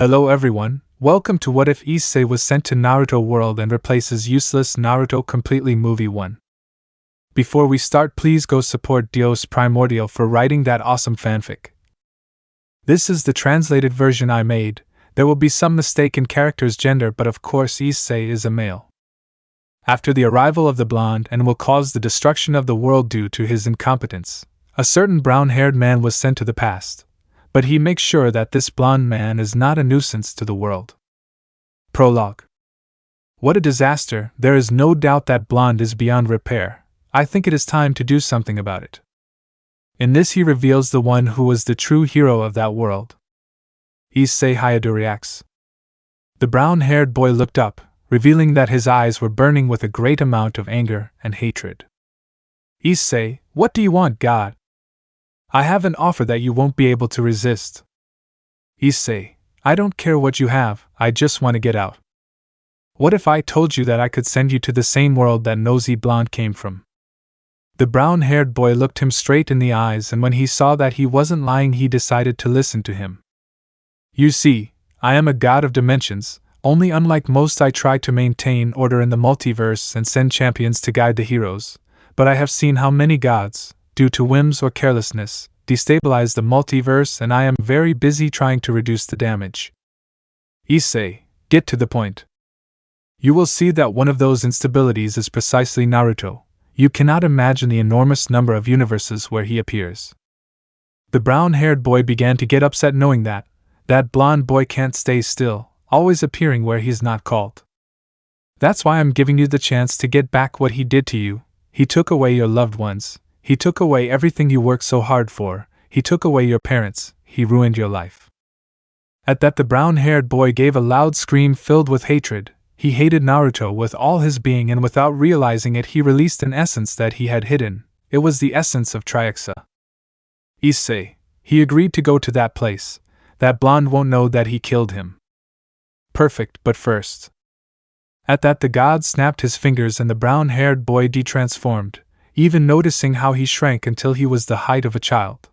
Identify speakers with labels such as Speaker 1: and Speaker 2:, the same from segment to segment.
Speaker 1: Hello everyone, welcome to What If Issei was sent to Naruto World and replaces useless Naruto completely movie 1. Before we start, please go support Dios Primordial for writing that awesome fanfic. This is the translated version I made. There will be some mistake in character's gender, but of course Issei is a male. After the arrival of the blonde and will cause the destruction of the world due to his incompetence, a certain brown-haired man was sent to the past. But he makes sure that this blonde man is not a nuisance to the world. Prologue. What a disaster! There is no doubt that blonde is beyond repair. I think it is time to do something about it. In this he reveals the one who was the true hero of that world. Issei Hayado reacts. The brown-haired boy looked up, revealing that his eyes were burning with a great amount of anger and hatred. Issei, what do you want, God? I have an offer that you won't be able to resist. Issei, I don't care what you have, I just want to get out. What if I told you that I could send you to the same world that nosy blonde came from? The brown-haired boy looked him straight in the eyes, and when he saw that he wasn't lying, he decided to listen to him. You see, I am a god of dimensions, only unlike most I try to maintain order in the multiverse and send champions to guide the heroes, but I have seen how many gods, due to whims or carelessness, destabilize the multiverse, and I am very busy trying to reduce the damage. Issei, get to the point. You will see that one of those instabilities is precisely Naruto. You cannot imagine the enormous number of universes where he appears. The brown-haired boy began to get upset knowing that blonde boy can't stay still, always appearing where he's not called. That's why I'm giving you the chance to get back what he did to you. He took away your loved ones. He took away everything you worked so hard for. He took away your parents. He ruined your life. At that, the brown-haired boy gave a loud scream filled with hatred. He hated Naruto with all his being, and without realizing it, he released an essence that he had hidden. It was the essence of Triaxa. Issei, he agreed to go to that place. That blonde won't know that he killed him. Perfect, but first. At that, the god snapped his fingers and the brown-haired boy detransformed, even noticing how he shrank until he was the height of a child.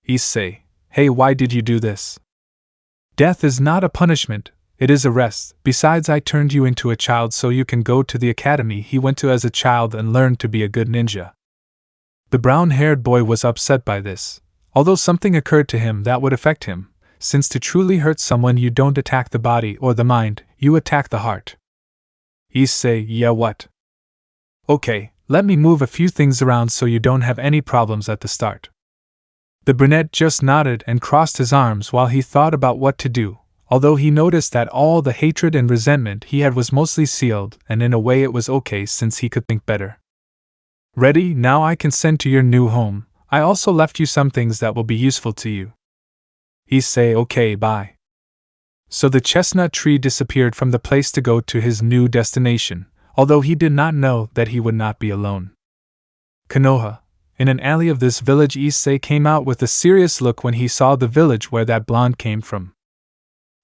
Speaker 1: Issei, hey, why did you do this? Death is not a punishment, it is a rest. Besides, I turned you into a child so you can go to the academy he went to as a child and learn to be a good ninja. The brown-haired boy was upset by this, although something occurred to him that would affect him, since to truly hurt someone you don't attack the body or the mind, you attack the heart. Issei, yeah, what? Okay. Let me move a few things around so you don't have any problems at the start. The brunette just nodded and crossed his arms while he thought about what to do, although he noticed that all the hatred and resentment he had was mostly sealed, and in a way it was okay since he could think better. Ready? Now I can send to your new home. I also left you some things that will be useful to you. Issei, okay, bye. So the chestnut tree disappeared from the place to go to his new destination, although he did not know that he would not be alone. Konoha. In an alley of this village, Issei came out with a serious look when he saw the village where that blonde came from.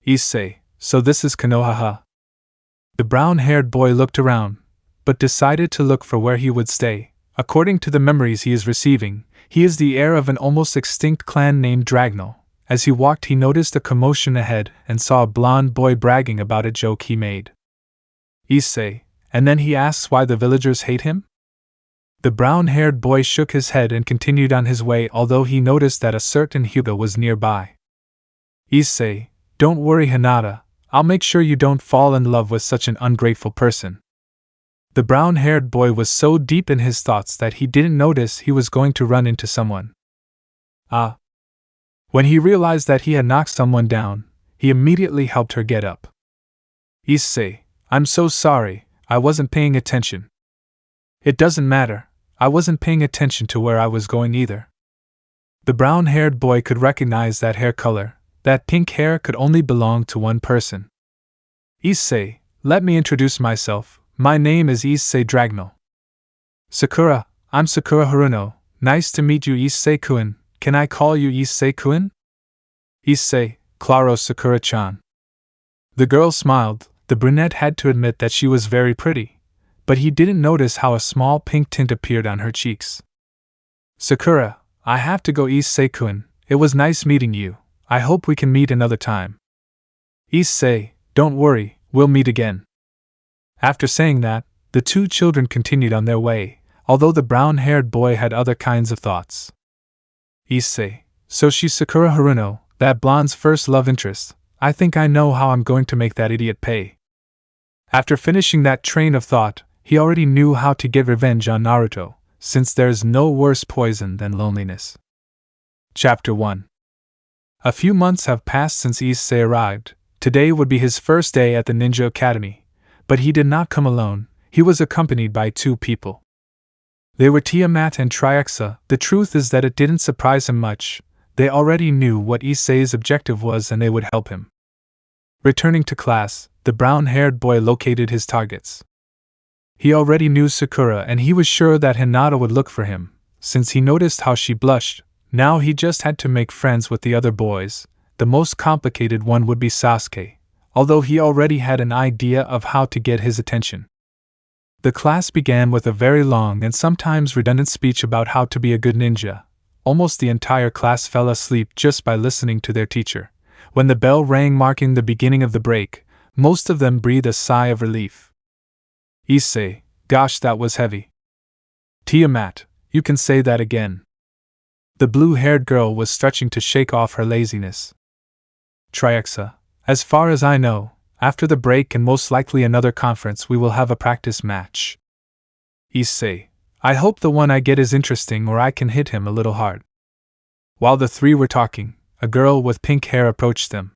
Speaker 1: Issei, so this is Konoha, huh? The brown-haired boy looked around, but decided to look for where he would stay. According to the memories he is receiving, he is the heir of an almost extinct clan named Dragnel. As he walked, he noticed a commotion ahead and saw a blonde boy bragging about a joke he made. Issei, and then he asks why the villagers hate him? The brown-haired boy shook his head and continued on his way, although he noticed that a certain Hyuga was nearby. Issei, don't worry, Hinata, I'll make sure you don't fall in love with such an ungrateful person. The brown-haired boy was so deep in his thoughts that he didn't notice he was going to run into someone. Ah. When he realized that he had knocked someone down, he immediately helped her get up. Issei, I'm so sorry. I wasn't paying attention. It doesn't matter, I wasn't paying attention to where I was going either. The brown-haired boy could recognize that hair color. That pink hair could only belong to one person. Issei, let me introduce myself. My name is Issei Dragnel. Sakura, I'm Sakura Haruno. Nice to meet you, Issei-kun. Can I call you Issei-kun? Issei, claro, Sakura-chan. The girl smiled. The brunette had to admit that she was very pretty, but he didn't notice how a small pink tint appeared on her cheeks. Sakura, I have to go, Issei-kun. It was nice meeting you. I hope we can meet another time. Issei, don't worry, we'll meet again. After saying that, the two children continued on their way, although the brown-haired boy had other kinds of thoughts. Issei, so she's Sakura Haruno, that blonde's first love interest. I think I know how I'm going to make that idiot pay. After finishing that train of thought, he already knew how to get revenge on Naruto, since there's no worse poison than loneliness. Chapter 1. A few months have passed since Issei arrived. Today would be his first day at the Ninja Academy, but he did not come alone. He was accompanied by two people. They were Tiamat and Triexa. The truth is that it didn't surprise him much. They already knew what Issei's objective was and they would help him. Returning to class, the brown-haired boy located his targets. He already knew Sakura and he was sure that Hinata would look for him, since he noticed how she blushed. Now he just had to make friends with the other boys. The most complicated one would be Sasuke, although he already had an idea of how to get his attention. The class began with a very long and sometimes redundant speech about how to be a good ninja. Almost the entire class fell asleep just by listening to their teacher. When the bell rang marking the beginning of the break, most of them breathed a sigh of relief. Issei, gosh, that was heavy. Tiamat, you can say that again. The blue-haired girl was stretching to shake off her laziness. Triexa, as far as I know, after the break and most likely another conference we will have a practice match. Issei, I hope the one I get is interesting or I can hit him a little hard. While the three were talking, a girl with pink hair approached them.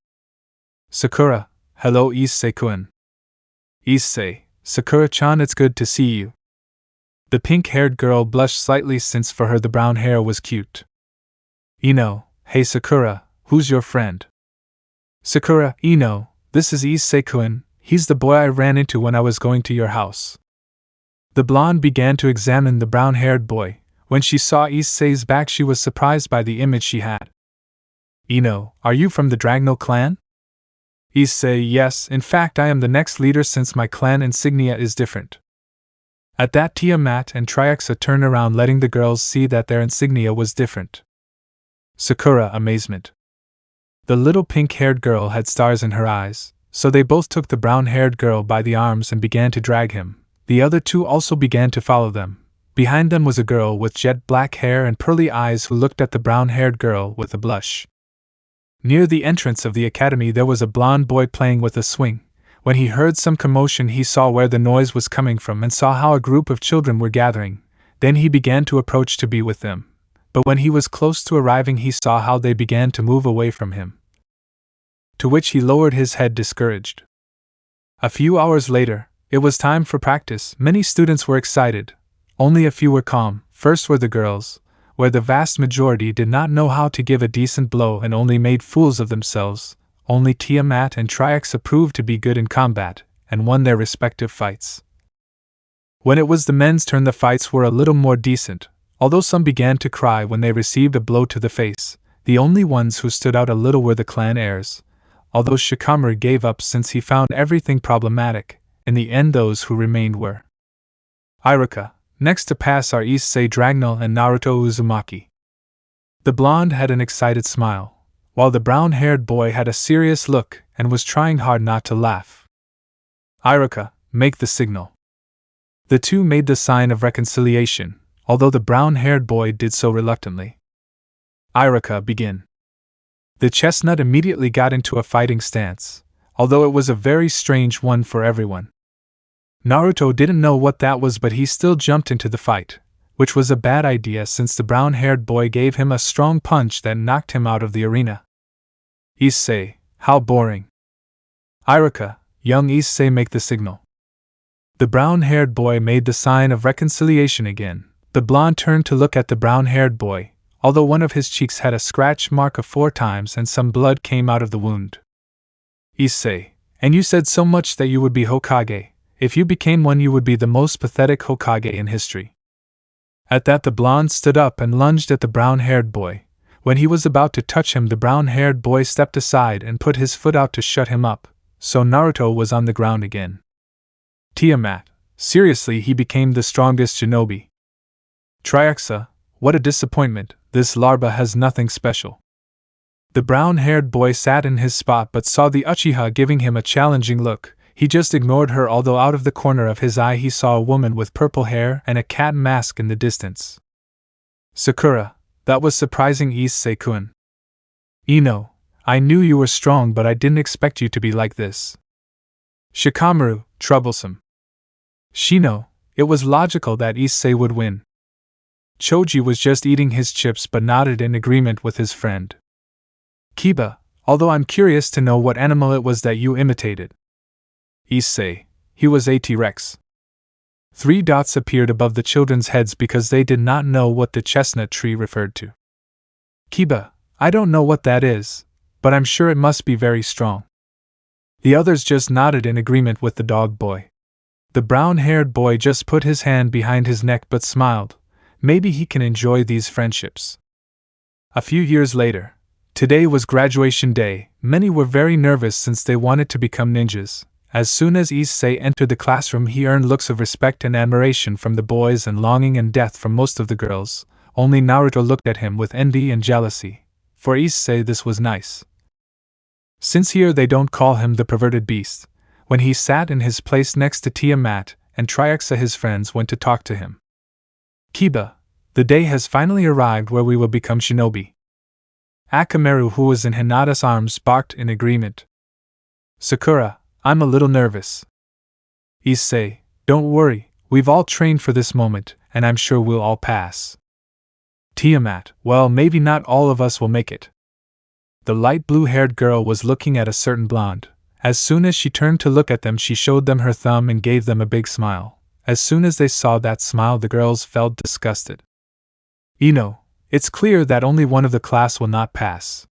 Speaker 1: Sakura, hello Issei-kun. Issei, Sakura-chan, it's good to see you. The pink-haired girl blushed slightly since for her the brown hair was cute. Ino, hey Sakura, who's your friend? Sakura, Ino, this is Issei-kun, he's the boy I ran into when I was going to your house. The blonde began to examine the brown-haired boy. When she saw Issei's back she was surprised by the image she had. Ino, are you from the Dragno clan? Issei, yes, in fact I am the next leader since my clan insignia is different. At that Tiamat and Triexa turned around letting the girls see that their insignia was different. Sakura, amazement. The little pink-haired girl had stars in her eyes, so they both took the brown-haired girl by the arms and began to drag him. The other two also began to follow them. Behind them was a girl with jet black hair and pearly eyes who looked at the brown-haired girl with a blush. Near the entrance of the academy there was a blond boy playing with a swing. When he heard some commotion he saw where the noise was coming from and saw how a group of children were gathering. Then he began to approach to be with them. But when he was close to arriving he saw how they began to move away from him. To which he lowered his head discouraged. A few hours later, it was time for practice. Many students were excited. Only a few were calm. First were the girls, where the vast majority did not know how to give a decent blow and only made fools of themselves. Only Tiamat and Triexa proved to be good in combat, and won their respective fights. When it was the men's turn the fights were a little more decent, although some began to cry when they received a blow to the face. The only ones who stood out a little were the clan heirs. Although Shikamaru gave up since he found everything problematic, in the end those who remained were Iruka. Next to pass are Issei Dragnel and Naruto Uzumaki. The blonde had an excited smile, while the brown-haired boy had a serious look and was trying hard not to laugh. Iruka, make the signal. The two made the sign of reconciliation, although the brown-haired boy did so reluctantly. Iruka, begin. The chestnut immediately got into a fighting stance, although it was a very strange one for everyone. Naruto didn't know what that was, but he still jumped into the fight, which was a bad idea since the brown-haired boy gave him a strong punch that knocked him out of the arena. Issei, how boring. Iruka, young Issei, make the signal. The brown-haired boy made the sign of reconciliation again. The blonde turned to look at the brown-haired boy, although one of his cheeks had a scratch mark of 4 times and some blood came out of the wound. Issei, and you said so much that you would be Hokage. If you became one you would be the most pathetic Hokage in history. At that the blonde stood up and lunged at the brown-haired boy. When he was about to touch him the brown-haired boy stepped aside and put his foot out to shut him up, so Naruto was on the ground again. Tiamat, seriously, he became the strongest shinobi. Triexa, what a disappointment, this larva has nothing special. The brown-haired boy sat in his spot but saw the Uchiha giving him a challenging look. He just ignored her, although out of the corner of his eye he saw a woman with purple hair and a cat mask in the distance. Sakura, that was surprising, Issei-kun. Ino, I knew you were strong, but I didn't expect you to be like this. Shikamaru, troublesome. Shino, it was logical that Issei would win. Choji was just eating his chips but nodded in agreement with his friend. Kiba, although I'm curious to know what animal it was that you imitated. Issei, he was a T-Rex. 3 dots appeared above the children's heads because they did not know what the chestnut tree referred to. Kiba, I don't know what that is, but I'm sure it must be very strong. The others just nodded in agreement with the dog boy. The brown-haired boy just put his hand behind his neck but smiled. Maybe he can enjoy these friendships. A few years later. Today was graduation day. Many were very nervous since they wanted to become ninjas. As soon as Issei entered the classroom, he earned looks of respect and admiration from the boys and longing and death from most of the girls. Only Naruto looked at him with envy and jealousy. For Issei this was nice. Since here they don't call him the perverted beast. When he sat in his place next to Tiamat, and Triaxa, his friends went to talk to him. Kiba, the day has finally arrived where we will become shinobi. Akamaru, who was in Hinata's arms, barked in agreement. Sakura, I'm a little nervous. Issei, don't worry, we've all trained for this moment, and I'm sure we'll all pass. Tiamat, well, maybe not all of us will make it. The light blue-haired girl was looking at a certain blonde. As soon as she turned to look at them, she showed them her thumb and gave them a big smile. As soon as they saw that smile, the girls felt disgusted. Ino, it's clear that only one of the class will not pass.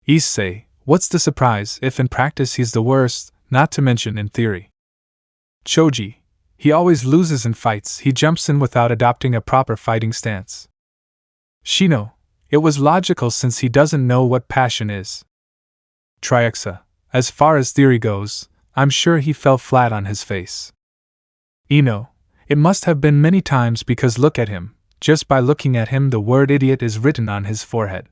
Speaker 1: Issei, what's the surprise if in practice he's the worst, not to mention in theory? Choji, he always loses in fights, he jumps in without adopting a proper fighting stance. Shino, it was logical since he doesn't know what passion is. Triaxa, as far as theory goes, I'm sure he fell flat on his face. Ino, it must have been many times because look at him, just by looking at him the word idiot is written on his forehead.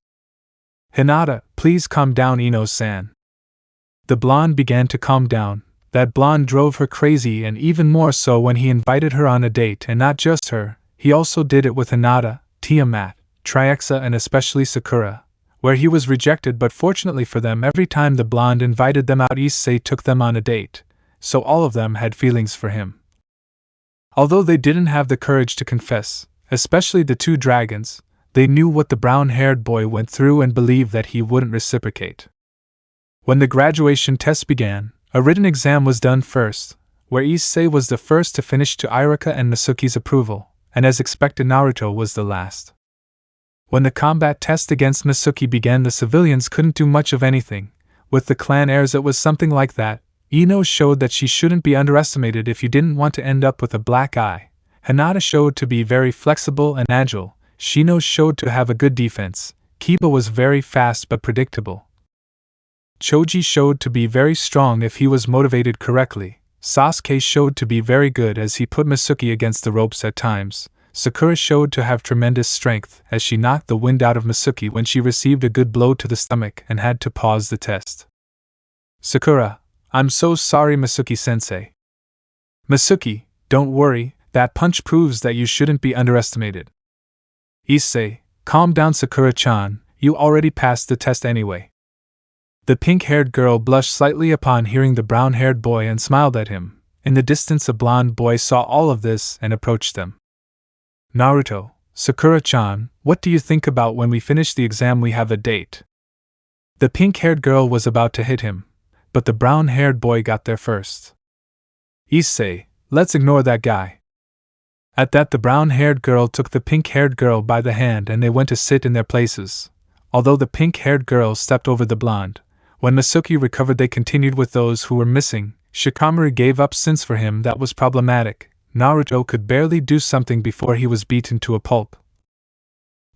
Speaker 1: Hinata, please calm down, Ino-san. The blonde began to calm down. That blonde drove her crazy, and even more so when he invited her on a date, and not just her, he also did it with Hinata, Tiamat, Triaxa and especially Sakura, where he was rejected, but fortunately for them every time the blonde invited them out Issei took them on a date, so all of them had feelings for him. Although they didn't have the courage to confess, especially the 2 dragons, they knew what the brown-haired boy went through and believed that he wouldn't reciprocate. When the graduation test began, a written exam was done first, where Issei was the first to finish to Irika and Nasuki's approval, and as expected Naruto was the last. When the combat test against Nasuki began, the civilians couldn't do much of anything. With the clan heirs it was something like that. Ino showed that she shouldn't be underestimated if you didn't want to end up with a black eye. Hinata showed to be very flexible and agile. Shino showed to have a good defense. Kiba was very fast but predictable. Choji showed to be very strong if he was motivated correctly. Sasuke showed to be very good as he put Masuki against the ropes at times. Sakura showed to have tremendous strength as she knocked the wind out of Masuki when she received a good blow to the stomach and had to pause the test. Sakura, I'm so sorry, Masuki-sensei. Masuki, don't worry, that punch proves that you shouldn't be underestimated. Issei, calm down, Sakura-chan, you already passed the test anyway. The pink-haired girl blushed slightly upon hearing the brown-haired boy and smiled at him. In the distance a blonde boy saw all of this and approached them. Naruto, Sakura-chan, what do you think about when we finish the exam we have a date? The pink-haired girl was about to hit him, but the brown-haired boy got there first. Issei, let's ignore that guy. At that the brown-haired girl took the pink-haired girl by the hand and they went to sit in their places. Although the pink-haired girl stepped over the blonde, when Masuki recovered they continued with those who were missing. Shikamaru gave up since for him that was problematic. Naruto could barely do something before he was beaten to a pulp.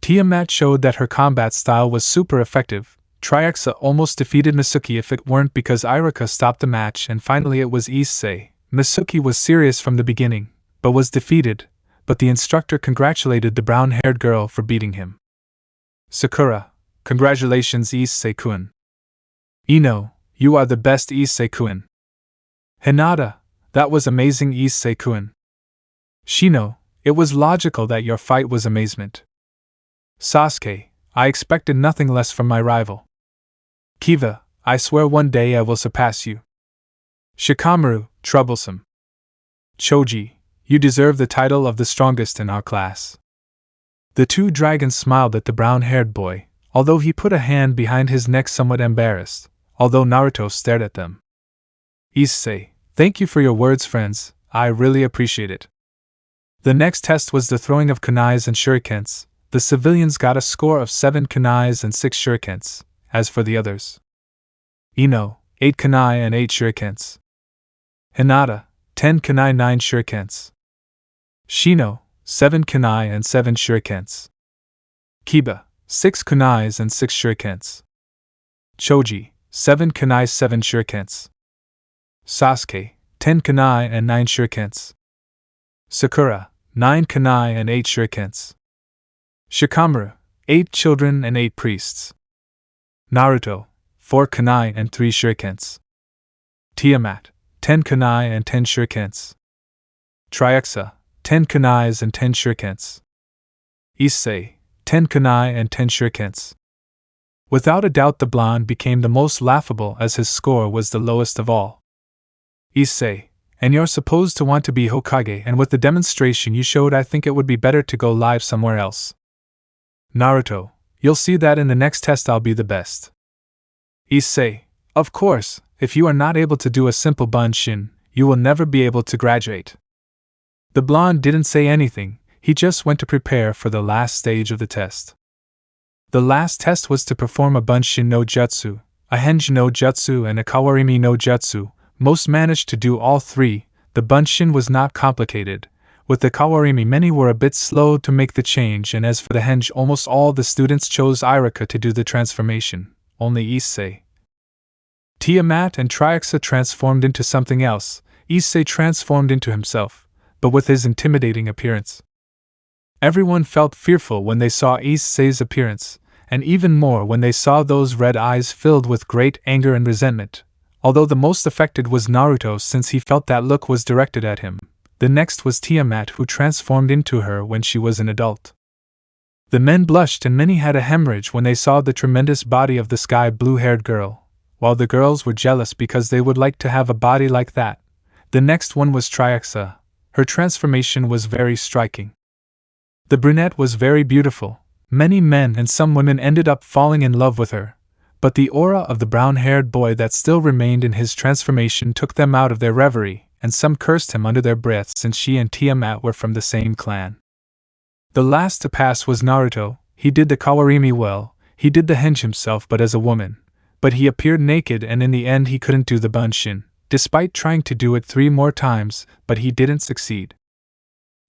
Speaker 1: Tiamat showed that her combat style was super effective. Triaxa almost defeated Masuki if it weren't because Irika stopped the match, and finally it was Issei. Masuki was serious from the beginning, but was defeated, but the instructor congratulated the brown-haired girl for beating him. Sakura, Congratulations, Issei-kun. Ino, you are the best, Issei-kun. Hinata, that was amazing, Issei-kun. Shino, it was logical that your fight was amazement. Sasuke, I expected nothing less from my rival. Kiva, I swear one day I will surpass you. Shikamaru, troublesome. Choji, you deserve the title of the strongest in our class. The two dragons smiled at the brown-haired boy, although he put a hand behind his neck somewhat embarrassed, although Naruto stared at them. Issei, thank you for your words, friends, I really appreciate it. The next test was the throwing of kunais and shurikens. The civilians got a score of 7 kunais and 6 shurikens. As for the others, Ino, 8 kunai and 8 shurikens. Hinata, 10 kunai 9 shurikens. Shino, 7 kunai and 7 shurikens. Kiba, 6 kunais and 6 shurikens. Choji, 7 kunai 7 shurikens. Sasuke, 10 kunai and 9 shurikens. Sakura, 9 kunai and 8 shurikens. Shikamaru, 8 children and 8 priests. Naruto, 4 kunai and 3 shurikens. Tiamat, 10 kunai and 10 shurikens. Triaxa, 10 kunais and 10 shurikens. Issei, 10 kunai and 10 shurikens. Without a doubt the blonde became the most laughable as his score was the lowest of all. Issei, and you're supposed to want to be Hokage, and with the demonstration you showed I think it would be better to go live somewhere else. Naruto, you'll see that in the next test I'll be the best. Issei, of course, if you are not able to do a simple bunshin, you will never be able to graduate. The blonde didn't say anything, he just went to prepare for the last stage of the test. The last test was to perform a bunshin no jutsu, a henji no jutsu and a kawarimi no jutsu. Most managed to do all three. The bunshin was not complicated. With the kawarimi many were a bit slow to make the change, and as for the henji almost all the students chose Irika to do the transformation, only Issei. Tiamat and Triaxa transformed into something else, Issei transformed into himself, but with his intimidating appearance. Everyone felt fearful when they saw Issei's appearance, and even more when they saw those red eyes filled with great anger and resentment. Although the most affected was Naruto since he felt that look was directed at him. The next was Tiamat, who transformed into her when she was an adult. The men blushed and many had a hemorrhage when they saw the tremendous body of the sky blue-haired girl, while the girls were jealous because they would like to have a body like that. The next one was Triaxa. Her transformation was very striking. The brunette was very beautiful. Many men and some women ended up falling in love with her. But the aura of the brown-haired boy that still remained in his transformation took them out of their reverie, and some cursed him under their breath since she and Tiamat were from the same clan. The last to pass was Naruto. He did the kawarimi well, he did the henji himself but as a woman. But he appeared naked and in the end he couldn't do the bunshin, despite trying to do it 3 more times, but he didn't succeed.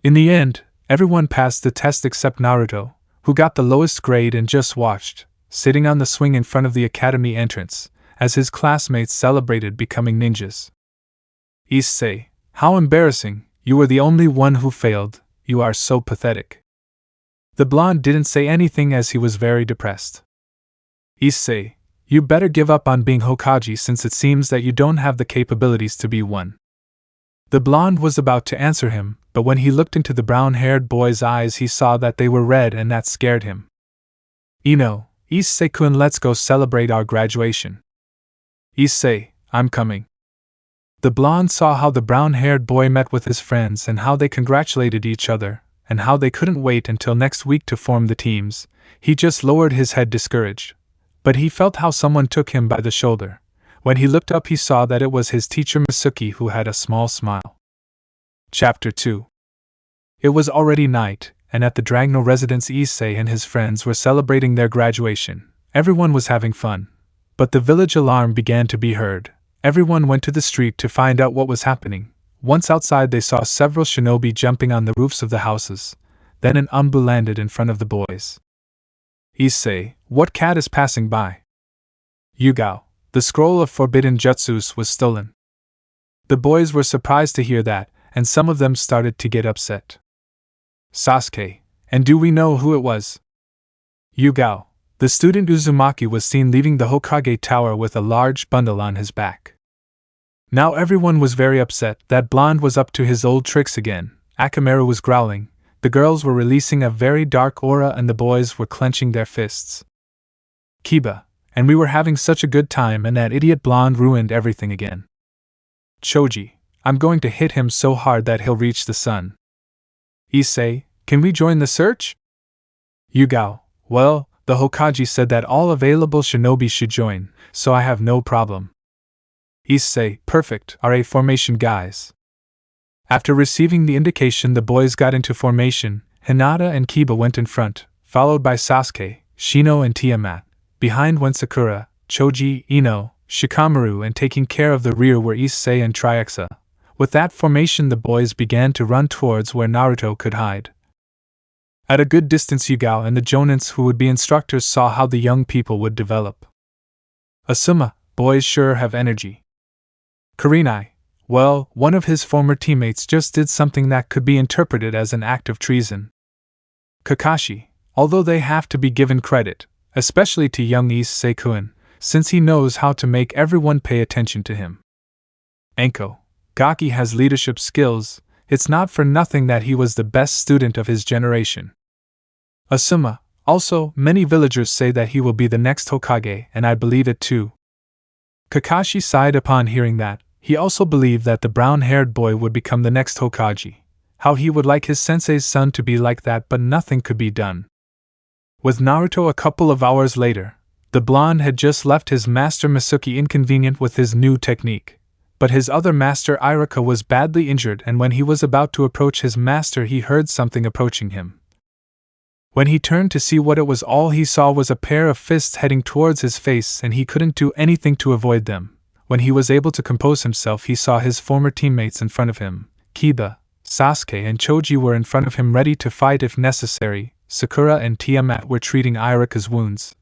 Speaker 1: In the end, everyone passed the test except Naruto, who got the lowest grade and just watched, sitting on the swing in front of the academy entrance, as his classmates celebrated becoming ninjas. Issei, how embarrassing, you were the only one who failed, you are so pathetic. The blonde didn't say anything as he was very depressed. Issei, you better give up on being Hokage since it seems that you don't have the capabilities to be one. The blonde was about to answer him, but when he looked into the brown-haired boy's eyes he saw that they were red and that scared him. Ino, Issei-kun, let's go celebrate our graduation. Issei, I'm coming. The blonde saw how the brown-haired boy met with his friends and how they congratulated each other, and how they couldn't wait until next week to form the teams. He just lowered his head discouraged. But he felt how someone took him by the shoulder. When he looked up he saw that it was his teacher Masuki, who had a small smile. Chapter 2. It was already night, and at the Dragno residence Issei and his friends were celebrating their graduation. Everyone was having fun. But the village alarm began to be heard. Everyone went to the street to find out what was happening. Once outside they saw several shinobi jumping on the roofs of the houses. Then an Anbu landed in front of the boys. Issei, what cat is passing by? Yugao, the scroll of forbidden jutsus was stolen. The boys were surprised to hear that, and some of them started to get upset. Sasuke, and do we know who it was? Yugao, the The student Uzumaki was seen leaving the Hokage tower with a large bundle on his back. Now everyone was very upset that Blonde was up to his old tricks again. Akamaru was growling, the girls were releasing a very dark aura, and the boys were clenching their fists. Kiba, and we were having such a good time, and that idiot Blonde ruined everything again. Choji, I'm going to hit him so hard that he'll reach the sun. Issei, can we join the search? Yugao, well, the Hokage said that all available shinobi should join, so I have no problem. Issei, perfect, RA formation guys. After receiving the indication, the boys got into formation. Hinata and Kiba went in front, followed by Sasuke, Shino and Tiamat. Behind went Sakura, Choji, Ino, Shikamaru, and taking care of the rear were Issei and Triaxa. With that formation, the boys began to run towards where Naruto could hide. At a good distance, Yugao and the Jonins, who would be instructors, saw how the young people would develop. Asuma, boys sure have energy. Kurenai, well, one of his former teammates just did something that could be interpreted as an act of treason. Kakashi, although they have to be given credit, especially to young Issei-kun, since he knows how to make everyone pay attention to him. Anko, Gaki has leadership skills, it's not for nothing that he was the best student of his generation. Asuma, also, many villagers say that he will be the next Hokage, and I believe it too. Kakashi sighed upon hearing that. He also believed that the brown-haired boy would become the next Hokage. How he would like his sensei's son to be like that, but nothing could be done. With Naruto a couple of hours later, the blonde had just left his master Masuki inconvenient with his new technique. But his other master Iruka was badly injured, and when he was about to approach his master, he heard something approaching him. When he turned to see what it was, all he saw was a pair of fists heading towards his face, and he couldn't do anything to avoid them. When he was able to compose himself, he saw his former teammates in front of him. Kiba, Sasuke, and Choji were in front of him, ready to fight if necessary. Sakura and Tiamat were treating Iruka's wounds.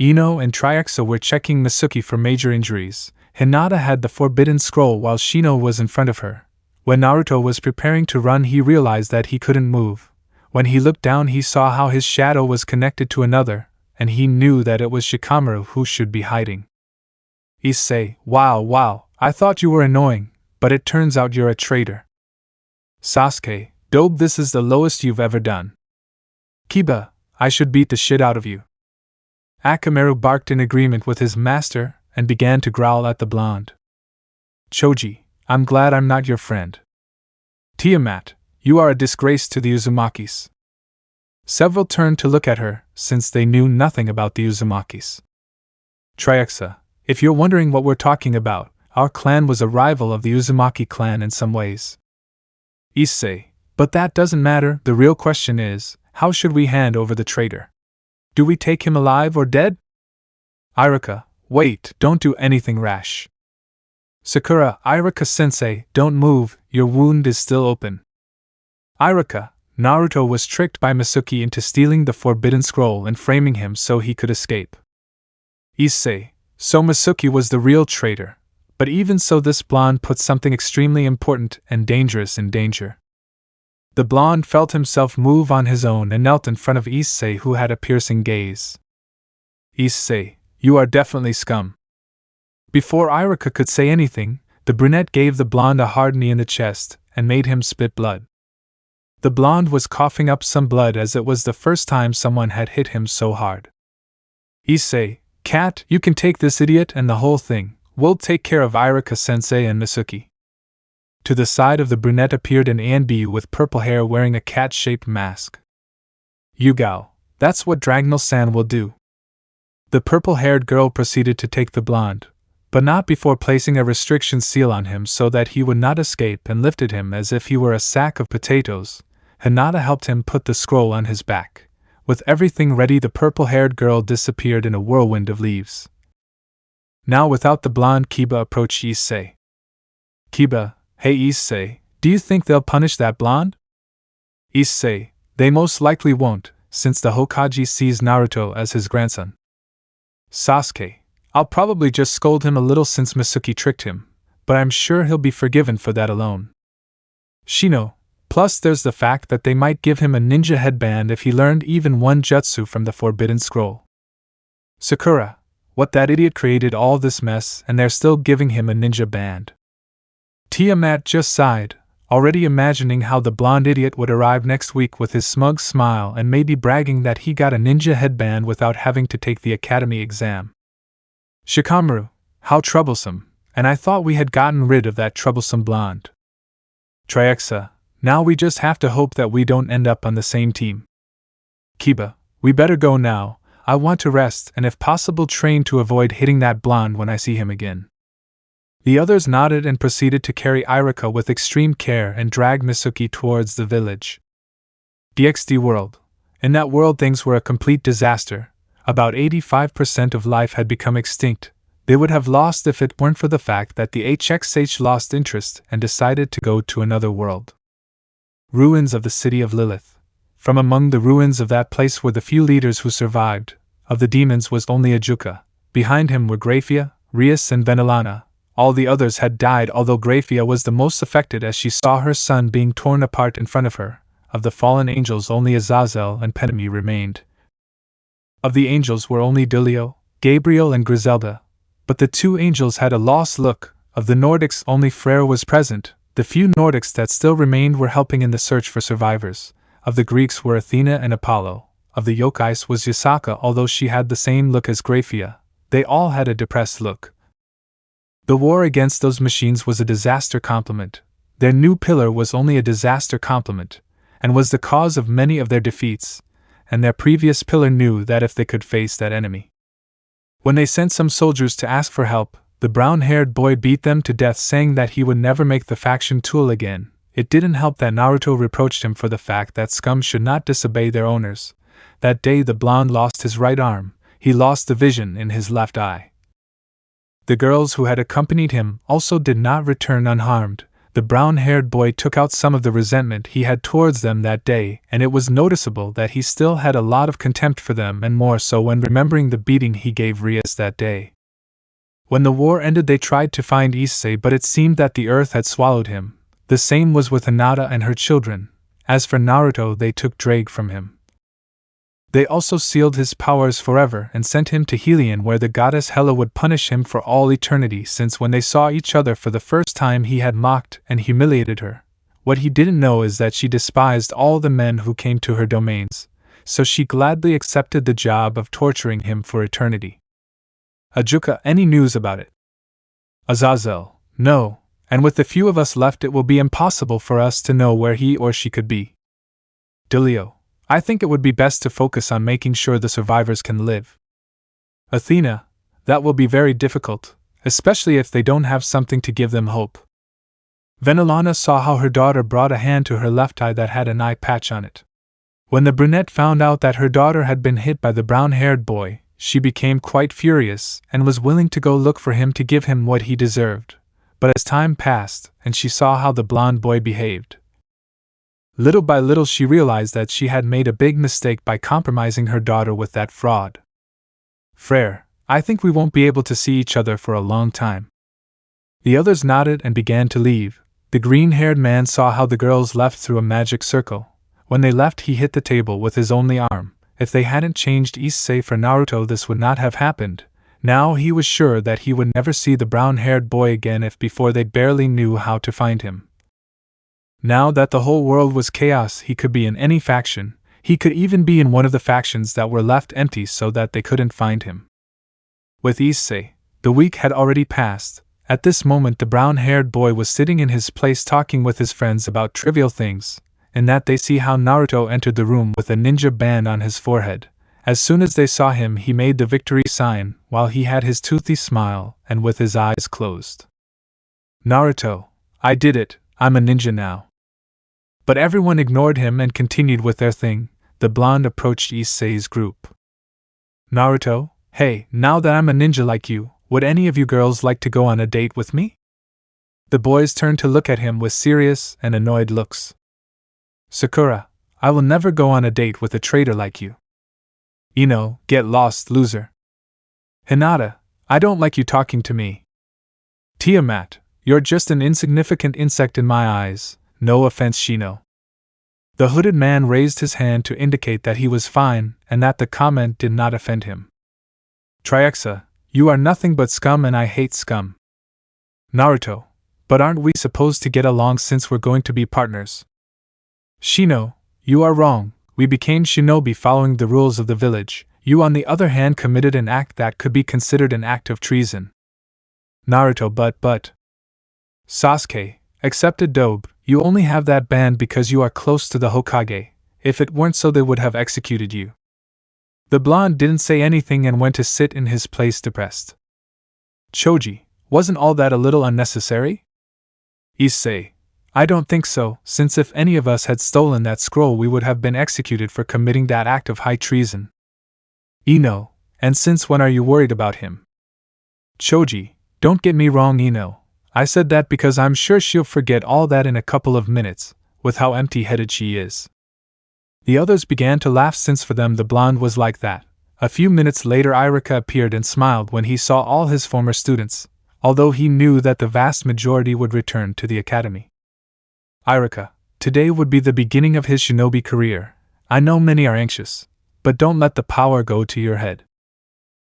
Speaker 1: Ino and Triaxa were checking Masuki for major injuries. Hinata had the forbidden scroll while Shino was in front of her. When Naruto was preparing to run, he realized that he couldn't move. When he looked down, he saw how his shadow was connected to another, and he knew that it was Shikamaru who should be hiding. Issei, wow, I thought you were annoying, but it turns out you're a traitor. Sasuke, dope, this is the lowest you've ever done. Kiba, I should beat the shit out of you. Akamaru barked in agreement with his master, and began to growl at the blonde. Choji, I'm glad I'm not your friend. Tiamat, you are a disgrace to the Uzumakis. Several turned to look at her, since they knew nothing about the Uzumakis. Triaxa, if you're wondering what we're talking about, our clan was a rival of the Uzumaki clan in some ways. Issei, but that doesn't matter, the real question is, how should we hand over the traitor? Do we take him alive or dead? Iruka, wait, don't do anything rash. Sakura, Iruka-sensei, don't move, your wound is still open. Iruka, Naruto was tricked by Masuki into stealing the forbidden scroll and framing him so he could escape. Issei, so Masuki was the real traitor, but even so this blonde put something extremely important and dangerous in danger. The blonde felt himself move on his own and knelt in front of Issei, who had a piercing gaze. Issei, you are definitely scum. Before Iruka could say anything, the brunette gave the blonde a hard knee in the chest and made him spit blood. The blonde was coughing up some blood as it was the first time someone had hit him so hard. Issei, cat, you can take this idiot and the whole thing. We'll take care of Iruka-sensei and Masuki. To the side of the brunette appeared an Anbu with purple hair wearing a cat-shaped mask. Yugao, that's what Dragnel-san will do. The purple-haired girl proceeded to take the blonde, but not before placing a restriction seal on him so that he would not escape, and lifted him as if he were a sack of potatoes. Hinata helped him put the scroll on his back. With everything ready, the purple-haired girl disappeared in a whirlwind of leaves. Now without the blonde, Kiba approached Issei. Kiba, hey Issei, do you think they'll punish that blonde? Issei, they most likely won't, since the Hokage sees Naruto as his grandson. Sasuke, I'll probably just scold him a little since Masuki tricked him, but I'm sure he'll be forgiven for that alone. Shino, plus there's the fact that they might give him a ninja headband if he learned even one jutsu from the Forbidden Scroll. Sakura, what, that idiot created all this mess and they're still giving him a ninja band. Tiamat just sighed, already imagining how the blonde idiot would arrive next week with his smug smile and maybe bragging that he got a ninja headband without having to take the academy exam. Shikamaru, how troublesome, and I thought we had gotten rid of that troublesome blonde. Triaxa, now we just have to hope that we don't end up on the same team. Kiba, we better go now, I want to rest and if possible train to avoid hitting that blonde when I see him again. The others nodded and proceeded to carry Irika with extreme care and drag Misuki towards the village. DxD world. In that world things were a complete disaster. About 85% of life had become extinct. They would have lost if it weren't for the fact that the HXH lost interest and decided to go to another world. Ruins of the city of Lilith. From among the ruins of that place were the few leaders who survived. Of the demons was only Ajuka. Behind him were Graphia, Rias and Venelana. All the others had died, although Graphia was the most affected as she saw her son being torn apart in front of her. Of the fallen angels only Azazel and Penemy remained. Of the angels were only Delio, Gabriel and Griselda. But the two angels had a lost look. Of the Nordics only Freyr was present. The few Nordics that still remained were helping in the search for survivors. Of the Greeks were Athena and Apollo. Of the Yokais was Yasaka, although she had the same look as Graphia. They all had a depressed look. The war against those machines was a disaster complement. Their new pillar was only a disaster complement, and was the cause of many of their defeats, and their previous pillar knew that if they could face that enemy. When they sent some soldiers to ask for help, the brown-haired boy beat them to death, saying that he would never make the faction tool again. It didn't help that Naruto reproached him for the fact that scum should not disobey their owners. That day the blonde lost his right arm, he lost the vision in his left eye. The girls who had accompanied him also did not return unharmed. The brown-haired boy took out some of the resentment he had towards them that day, and it was noticeable that he still had a lot of contempt for them, and more so when remembering the beating he gave Rias that day. When the war ended they tried to find Issei, but it seemed that the earth had swallowed him. The same was with Hinata and her children. As for Naruto, they took Drake from him. They also sealed his powers forever and sent him to Helion, where the goddess Hela would punish him for all eternity, since when they saw each other for the first time he had mocked and humiliated her. What he didn't know is that she despised all the men who came to her domains, so she gladly accepted the job of torturing him for eternity. Ajuka, any news about it? Azazel, no, and with the few of us left it will be impossible for us to know where he or she could be. Delio, I think it would be best to focus on making sure the survivors can live. Athena, that will be very difficult, especially if they don't have something to give them hope. Venelana saw how her daughter brought a hand to her left eye that had an eye patch on it. When the brunette found out that her daughter had been hit by the brown-haired boy, she became quite furious and was willing to go look for him to give him what he deserved. But as time passed, and she saw how the blonde boy behaved, little by little she realized that she had made a big mistake by compromising her daughter with that fraud. Frere, I think we won't be able to see each other for a long time. The others nodded and began to leave. The green-haired man saw how the girls left through a magic circle. When they left he hit the table with his only arm. If they hadn't changed Issei for Naruto this would not have happened. Now he was sure that he would never see the brown-haired boy again if before they barely knew how to find him. Now that the whole world was chaos, he could be in any faction. He could even be in one of the factions that were left empty so that they couldn't find him. With Issei, the week had already passed. At this moment the brown-haired boy was sitting in his place talking with his friends about trivial things, in that they see how Naruto entered the room with a ninja band on his forehead. As soon as they saw him he made the victory sign, while he had his toothy smile, and with his eyes closed. Naruto, I did it, I'm a ninja now. But everyone ignored him and continued with their thing. The blonde approached Issei's group. Naruto, hey, now that I'm a ninja like you, would any of you girls like to go on a date with me? The boys turned to look at him with serious and annoyed looks. Sakura, I will never go on a date with a traitor like you. Ino, get lost, loser. Hinata, I don't like you talking to me. Tiamat, you're just an insignificant insect in my eyes. No offense, Shino. The hooded man raised his hand to indicate that he was fine and that the comment did not offend him. Triexa, you are nothing but scum and I hate scum. Naruto, but aren't we supposed to get along since we're going to be partners? Shino, you are wrong, we became shinobi following the rules of the village. You on the other hand committed an act that could be considered an act of treason. Naruto, but. Sasuke, accepted Dobe, you only have that band because you are close to the Hokage. If it weren't so they would have executed you. The blonde didn't say anything and went to sit in his place depressed. Choji, wasn't all that a little unnecessary? Issei, I don't think so, since if any of us had stolen that scroll we would have been executed for committing that act of high treason. Ino, and since when are you worried about him? Choji, don't get me wrong, Ino. I said that because I'm sure she'll forget all that in a couple of minutes, with how empty-headed she is. The others began to laugh since for them the blonde was like that. A few minutes later Iruka appeared and smiled when he saw all his former students, although he knew that the vast majority would return to the academy. Iruka, today would be the beginning of his shinobi career. I know many are anxious, but don't let the power go to your head.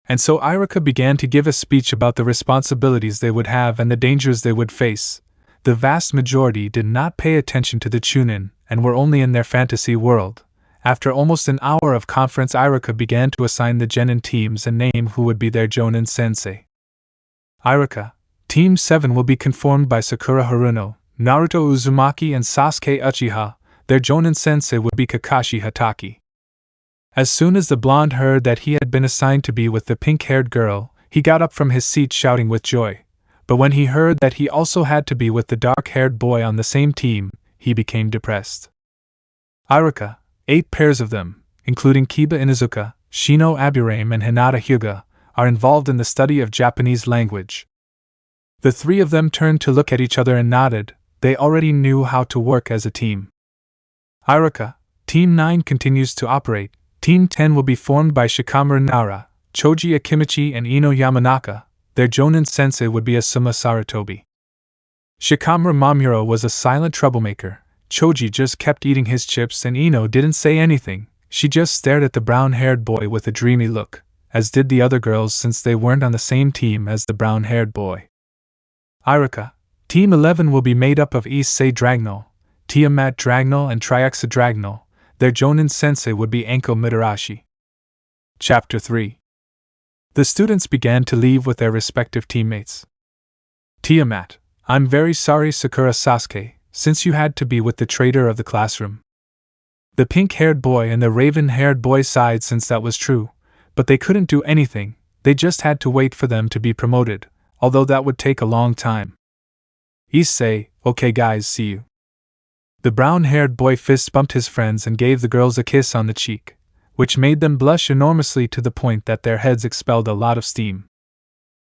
Speaker 1: And so Iruka began to give a speech about the responsibilities they would have and the dangers they would face. The vast majority did not pay attention to the Chunin and were only in their fantasy world. After almost an hour of conference, Iruka began to assign the genin teams and name who would be their jonin sensei. Iruka, Team 7 will be conformed by Sakura Haruno, Naruto Uzumaki and Sasuke Uchiha. Their jonin sensei would be Kakashi Hatake. As soon as the blonde heard that he had been assigned to be with the pink-haired girl, he got up from his seat shouting with joy. But when he heard that he also had to be with the dark-haired boy on the same team, he became depressed. Iruka, 8 pairs of them, including Kiba Inuzuka, Shino Aburame and Hinata Hyuga, are involved in the study of Japanese language. The 3 of them turned to look at each other and nodded. They already knew how to work as a team. Iruka, Team 9 continues to operate. Team 10 will be formed by Shikamaru Nara, Choji Akimichi and Ino Yamanaka. Their jonin sensei would be Asuma Sarutobi. Shikamaru Mamuro was a silent troublemaker. Choji just kept eating his chips and Ino didn't say anything. She just stared at the brown-haired boy with a dreamy look, as did the other girls since they weren't on the same team as the brown-haired boy. Iruka, Team 11 will be made up of Issei Dragnel, Tiamat Dragnel and Triexa Dragnel. Their jonin sensei would be Anko Mitarashi. Chapter 3. The students began to leave with their respective teammates. Tiamat, I'm very sorry Sakura Sasuke, since you had to be with the traitor of the classroom. The pink-haired boy and the raven-haired boy sighed since that was true, but they couldn't do anything, they just had to wait for them to be promoted, although that would take a long time. Issei, okay guys, see you. The brown-haired boy fist bumped his friends and gave the girls a kiss on the cheek, which made them blush enormously to the point that their heads expelled a lot of steam.